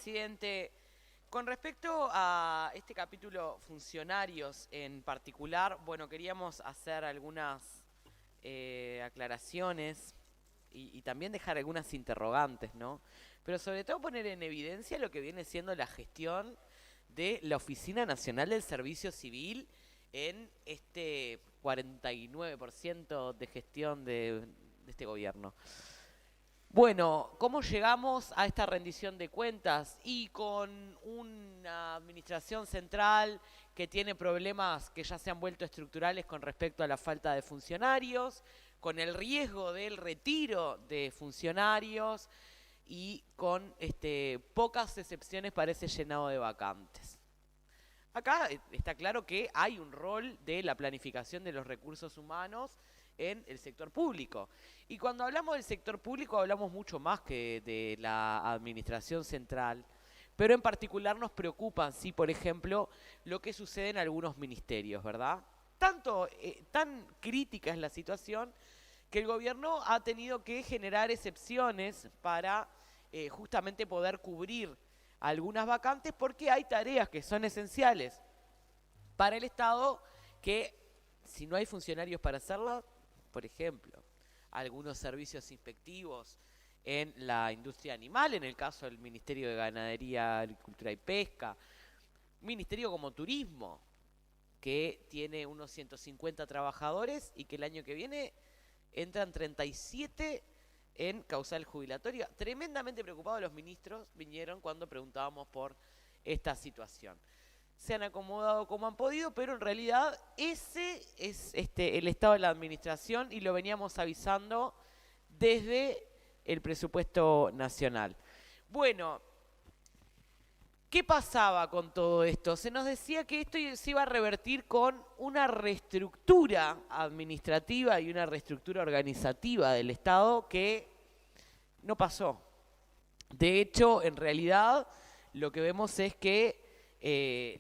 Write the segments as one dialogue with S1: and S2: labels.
S1: presidente. Con respecto a este capítulo funcionarios en particular, bueno, queríamos hacer algunas aclaraciones y también dejar algunas interrogantes, ¿no? Pero sobre todo poner en evidencia lo que viene siendo la gestión de la Oficina Nacional del Servicio Civil en este 49% de gestión de este gobierno. Bueno, ¿cómo llegamos a esta rendición de cuentas? Y con una administración central que tiene problemas que ya se han vuelto estructurales con respecto a la falta de funcionarios, con el riesgo del retiro de funcionarios y con pocas excepciones parece llenado de vacantes. Acá está claro que hay un rol de la planificación de los recursos humanos en el sector público. Y cuando hablamos del sector público hablamos mucho más que de la administración central, pero en particular nos preocupa, sí, por ejemplo, lo que sucede en algunos ministerios, ¿verdad? Tan crítica es la situación que el gobierno ha tenido que generar excepciones para justamente poder cubrir algunas vacantes porque hay tareas que son esenciales para el Estado que si no hay funcionarios para hacerlas, por ejemplo, algunos servicios inspectivos en la industria animal, en el caso del Ministerio de Ganadería, Agricultura y Pesca, ministerio como Turismo, que tiene unos 150 trabajadores y que el año que viene entran 37 en causal jubilatoria. Tremendamente preocupados los ministros vinieron cuando preguntábamos por esta situación. Se han acomodado como han podido, pero en realidad ese es el estado de la administración y lo veníamos avisando desde el presupuesto nacional. Bueno, ¿qué pasaba con todo esto? Se nos decía que esto se iba a revertir con una reestructura administrativa y una reestructura organizativa del Estado que no pasó. De hecho, en realidad, lo que vemos es que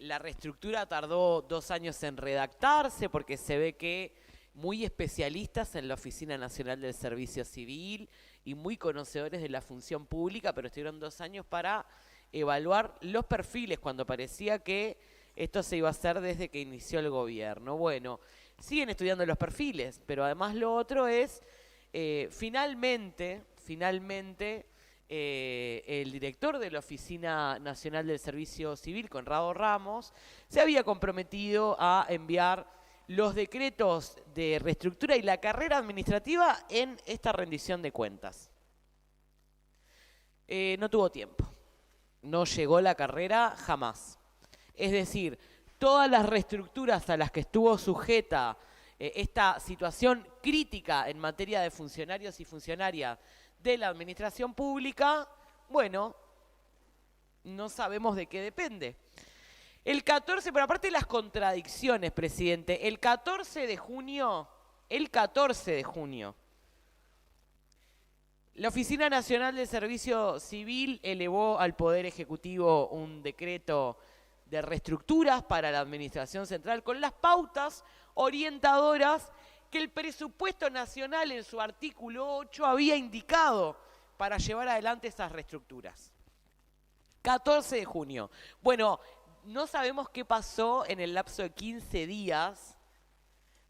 S1: la reestructura tardó 2 años en redactarse porque se ve que muy especialistas en la Oficina Nacional del Servicio Civil y muy conocedores de la función pública, pero estuvieron 2 años para evaluar los perfiles cuando parecía que esto se iba a hacer desde que inició el gobierno. Bueno, siguen estudiando los perfiles, pero además lo otro es, finalmente, el director de la Oficina Nacional del Servicio Civil, Conrado Ramos, se había comprometido a enviar los decretos de reestructura y la carrera administrativa en esta rendición de cuentas. No tuvo tiempo. No llegó la carrera jamás. Es decir, todas las reestructuras a las que estuvo sujeta esta situación crítica en materia de funcionarios y funcionarias de la administración pública, bueno, no sabemos de qué depende. El 14, pero aparte de las contradicciones, presidente, el 14 de junio, la Oficina Nacional de Servicio Civil elevó al Poder Ejecutivo un decreto de reestructuras para la Administración Central con las pautas orientadoras que el presupuesto nacional en su artículo 8 había indicado para llevar adelante esas reestructuras. 14 de junio. Bueno, no sabemos qué pasó en el lapso de 15 días,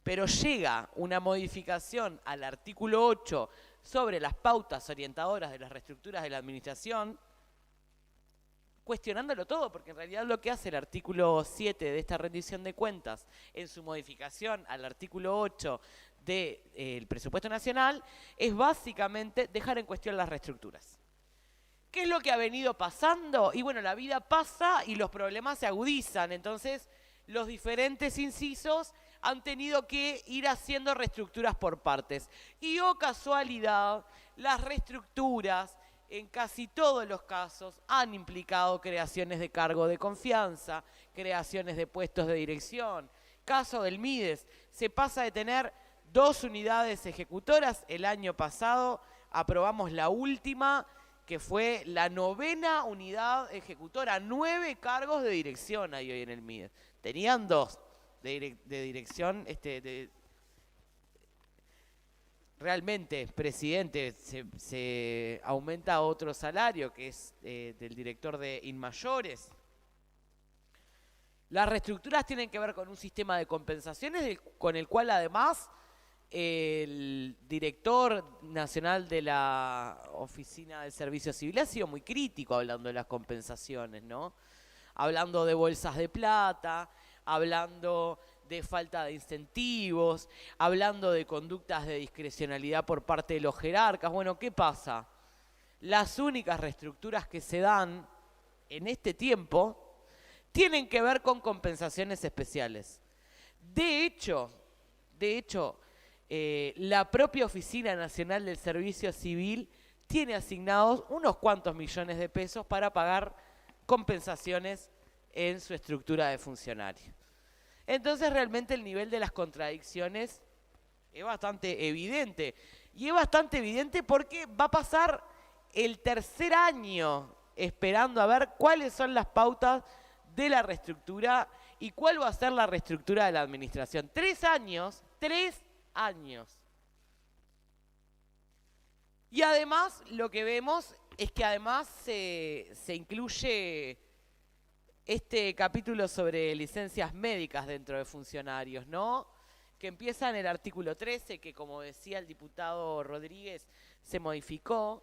S1: pero llega una modificación al artículo 8 sobre las pautas orientadoras de las reestructuras de la administración, cuestionándolo todo, porque en realidad lo que hace el artículo 7 de esta rendición de cuentas en su modificación al artículo 8 del presupuesto nacional es básicamente dejar en cuestión las reestructuras. ¿Qué es lo que ha venido pasando? Y bueno, la vida pasa y los problemas se agudizan, entonces los diferentes incisos han tenido que ir haciendo reestructuras por partes. Y oh casualidad, las reestructuras en casi todos los casos han implicado creaciones de cargo de confianza, creaciones de puestos de dirección. Caso del MIDES, se pasa de tener 2 unidades ejecutoras. El año pasado aprobamos la última, que fue la 9ª unidad ejecutora. 9 cargos de dirección hay hoy en el MIDES. Tenían 2 de dirección, realmente, presidente, se aumenta otro salario que es del director de Inmayores. Las reestructuras tienen que ver con un sistema de compensaciones con el cual además el director nacional de la Oficina del Servicio Civil ha sido muy crítico hablando de las compensaciones, ¿no? Hablando de bolsas de plata, hablando de falta de incentivos, hablando de conductas de discrecionalidad por parte de los jerarcas. Bueno, ¿qué pasa? Las únicas reestructuras que se dan en este tiempo tienen que ver con compensaciones especiales. De hecho, la propia Oficina Nacional del Servicio Civil tiene asignados unos cuantos millones de pesos para pagar compensaciones en su estructura de funcionarios. Entonces realmente el nivel de las contradicciones es bastante evidente. Y es bastante evidente porque va a pasar el tercer año esperando a ver cuáles son las pautas de la reestructura y cuál va a ser la reestructura de la administración. 3 años. Y además lo que vemos es que además se incluye este capítulo sobre licencias médicas dentro de funcionarios, ¿no? Que empieza en el artículo 13, que como decía el diputado Rodríguez, se modificó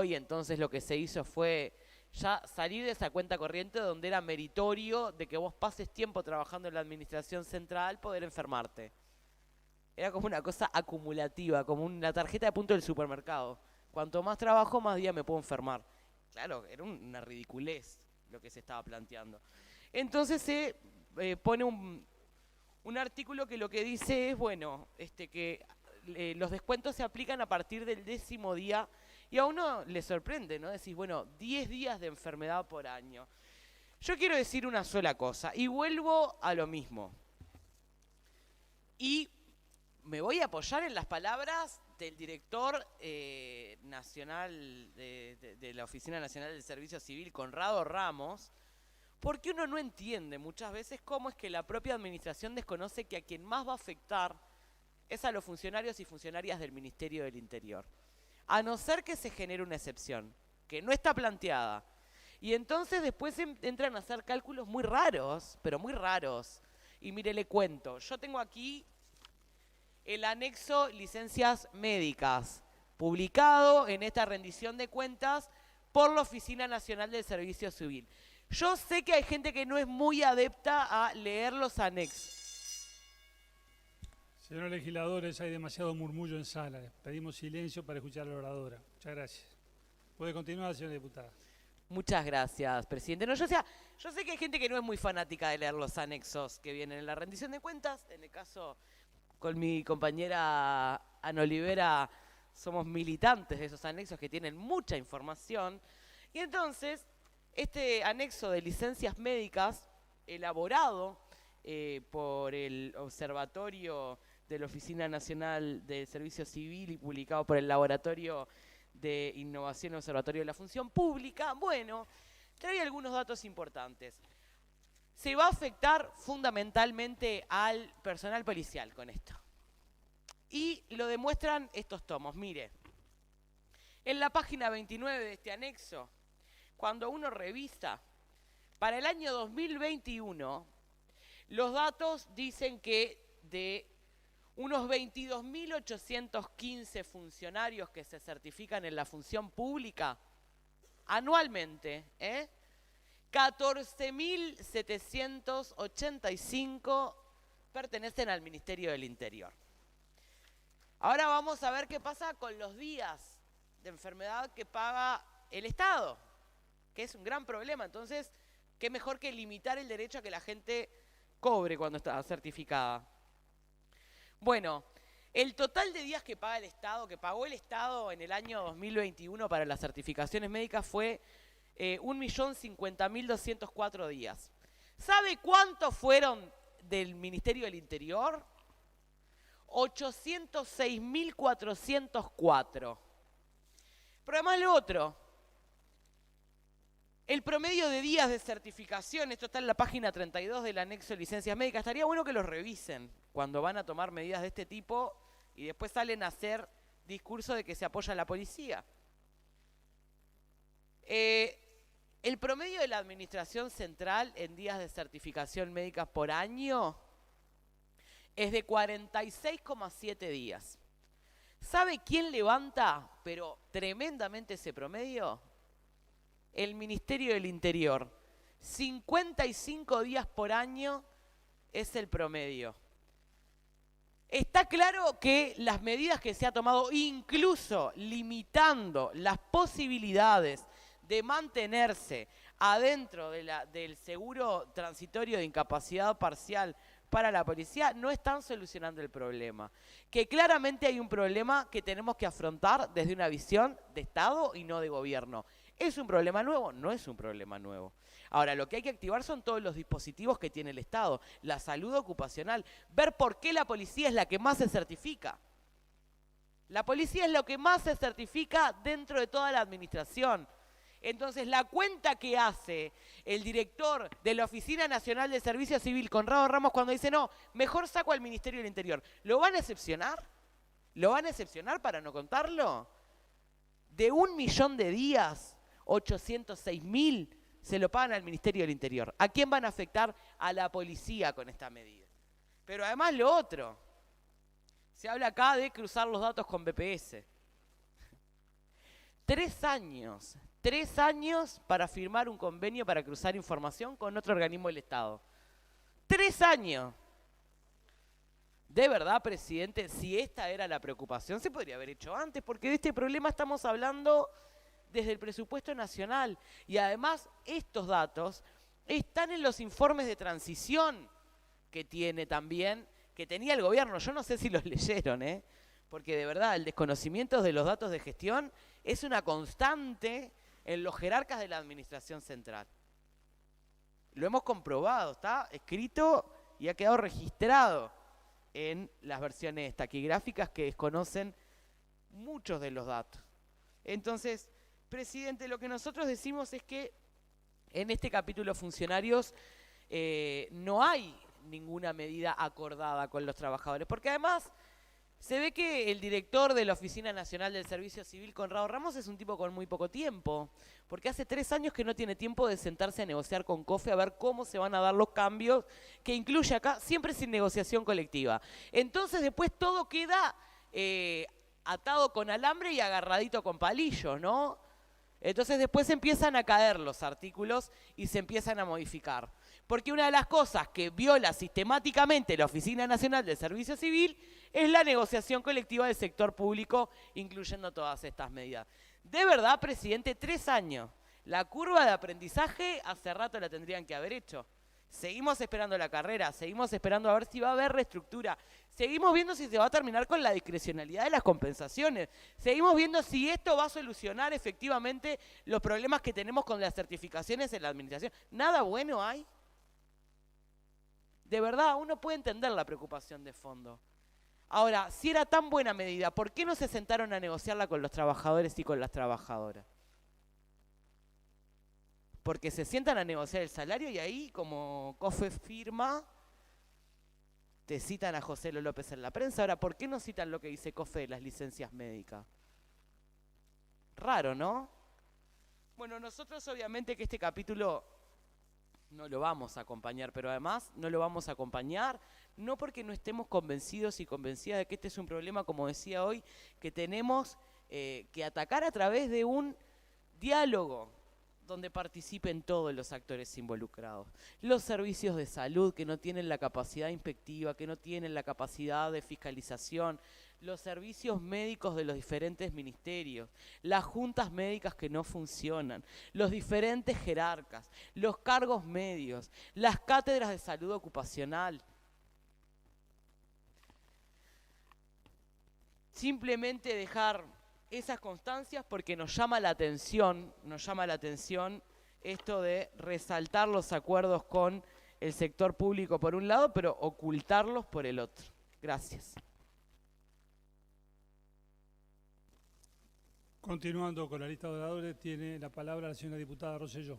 S1: y entonces lo que se hizo fue ya salir de esa cuenta corriente donde era meritorio de que vos pases tiempo trabajando en la administración central poder enfermarte. Era como una cosa acumulativa, como una tarjeta de punto del supermercado. Cuanto más trabajo, más días me puedo enfermar. Claro, era una ridiculez lo que se estaba planteando. Entonces se pone un artículo que lo que dice es, bueno, que los descuentos se aplican a partir del 10º día y a uno le sorprende, ¿no? Decís, bueno, 10 días de enfermedad por año. Yo quiero decir una sola cosa y vuelvo a lo mismo. Y me voy a apoyar en las palabras del director nacional de la Oficina Nacional del Servicio Civil, Conrado Ramos, porque uno no entiende muchas veces cómo es que la propia administración desconoce que a quien más va a afectar es a los funcionarios y funcionarias del Ministerio del Interior. A no ser que se genere una excepción, que no está planteada. Y entonces después entran a hacer cálculos muy raros, pero muy raros. Y mire, le cuento, yo tengo aquí el anexo licencias médicas, publicado en esta rendición de cuentas por la Oficina Nacional del Servicio Civil. Yo sé que hay gente que no es muy adepta a leer los anexos.
S2: Señores legisladores, hay demasiado murmullo en sala. Pedimos silencio para escuchar a la oradora. Muchas gracias. Puede continuar, señora diputada.
S1: Muchas gracias, presidente. No, yo sé que hay gente que no es muy fanática de leer los anexos que vienen en la rendición de cuentas. En el caso con mi compañera Ana Olivera somos militantes de esos anexos que tienen mucha información. Y entonces, este anexo de licencias médicas, elaborado por el Observatorio de la Oficina Nacional del Servicio Civil y publicado por el Laboratorio de Innovación y Observatorio de la Función Pública, bueno, trae algunos datos importantes. Se va a afectar fundamentalmente al personal policial con esto. Y lo demuestran estos tomos. Mire, en la página 29 de este anexo, cuando uno revisa, para el año 2021, los datos dicen que de unos 22.815 funcionarios que se certifican en la función pública anualmente, 14.785 pertenecen al Ministerio del Interior. Ahora vamos a ver qué pasa con los días de enfermedad que paga el Estado, que es un gran problema. Entonces, qué mejor que limitar el derecho a que la gente cobre cuando está certificada. Bueno, el total de días que paga el Estado, que pagó el Estado en el año 2021 para las certificaciones médicas fue 1.050.204 días. ¿Sabe cuántos fueron del Ministerio del Interior? 806.404. Pero además lo otro, el promedio de días de certificación, esto está en la página 32 del anexo de licencias médicas, estaría bueno que los revisen cuando van a tomar medidas de este tipo, y después salen a hacer discurso de que se apoya a la policía. El promedio de la administración central en días de certificación médica por año es de 46,7 días. ¿Sabe quién levanta, pero tremendamente, ese promedio? El Ministerio del Interior. 55 días por año es el promedio. Está claro que las medidas que se ha tomado, incluso limitando las posibilidades de mantenerse adentro del seguro transitorio de incapacidad parcial para la policía, no están solucionando el problema. Que claramente hay un problema que tenemos que afrontar desde una visión de Estado y no de gobierno. ¿Es un problema nuevo? No es un problema nuevo. Ahora, lo que hay que activar son todos los dispositivos que tiene el Estado, la salud ocupacional, ver por qué la policía es la que más se certifica. La policía es lo que más se certifica dentro de toda la administración. Entonces, la cuenta que hace el director de la Oficina Nacional de Servicio Civil, Conrado Ramos, cuando dice, no, mejor saco al Ministerio del Interior, ¿lo van a excepcionar? ¿Lo van a excepcionar para no contarlo? De 1 millón de días, 806.000 se lo pagan al Ministerio del Interior. ¿A quién van a afectar? A la policía con esta medida. Pero además lo otro, se habla acá de cruzar los datos con BPS. 3 años para firmar un convenio para cruzar información con otro organismo del Estado. 3 años. De verdad, presidente, si esta era la preocupación, se podría haber hecho antes, porque de este problema estamos hablando desde el presupuesto nacional. Y además, estos datos están en los informes de transición que tiene también, que tenía el gobierno. Yo no sé si los leyeron, porque de verdad, el desconocimiento de los datos de gestión es una constante en los jerarcas de la administración central. Lo hemos comprobado, está escrito y ha quedado registrado en las versiones taquigráficas que desconocen muchos de los datos. Entonces, presidente, lo que nosotros decimos es que en este capítulo funcionarios no hay ninguna medida acordada con los trabajadores, porque además se ve que el director de la Oficina Nacional del Servicio Civil, Conrado Ramos, es un tipo con muy poco tiempo, porque hace 3 años que no tiene tiempo de sentarse a negociar con COFE a ver cómo se van a dar los cambios, que incluye acá, siempre sin negociación colectiva. Entonces después todo queda atado con alambre y agarradito con palillos, ¿no? Entonces después empiezan a caer los artículos y se empiezan a modificar. Porque una de las cosas que viola sistemáticamente la Oficina Nacional del Servicio Civil es la negociación colectiva del sector público, incluyendo todas estas medidas. De verdad, presidente, 3 años. La curva de aprendizaje hace rato la tendrían que haber hecho. Seguimos esperando la carrera, seguimos esperando a ver si va a haber reestructura, seguimos viendo si se va a terminar con la discrecionalidad de las compensaciones, seguimos viendo si esto va a solucionar efectivamente los problemas que tenemos con las certificaciones en la administración. Nada bueno hay. De verdad, uno puede entender la preocupación de fondo. Ahora, si era tan buena medida, ¿por qué no se sentaron a negociarla con los trabajadores y con las trabajadoras? Porque se sientan a negociar el salario y ahí, como COFE firma, te citan a José Lo López en la prensa. Ahora, ¿por qué no citan lo que dice COFE de las licencias médicas? Raro, ¿no? Bueno, nosotros obviamente que este capítulo no lo vamos a acompañar, pero además no lo vamos a acompañar no porque no estemos convencidos y convencidas de que este es un problema, como decía hoy, que tenemos que atacar a través de un diálogo donde participen todos los actores involucrados. Los servicios de salud que no tienen la capacidad inspectiva, que no tienen la capacidad de fiscalización, los servicios médicos de los diferentes ministerios, las juntas médicas que no funcionan, los diferentes jerarcas, los cargos medios, las cátedras de salud ocupacional. Simplemente dejar esas constancias porque nos llama la atención esto de resaltar los acuerdos con el sector público por un lado, pero ocultarlos por el otro. Gracias.
S2: Continuando con la lista de oradores, tiene la palabra la señora diputada Rosselló.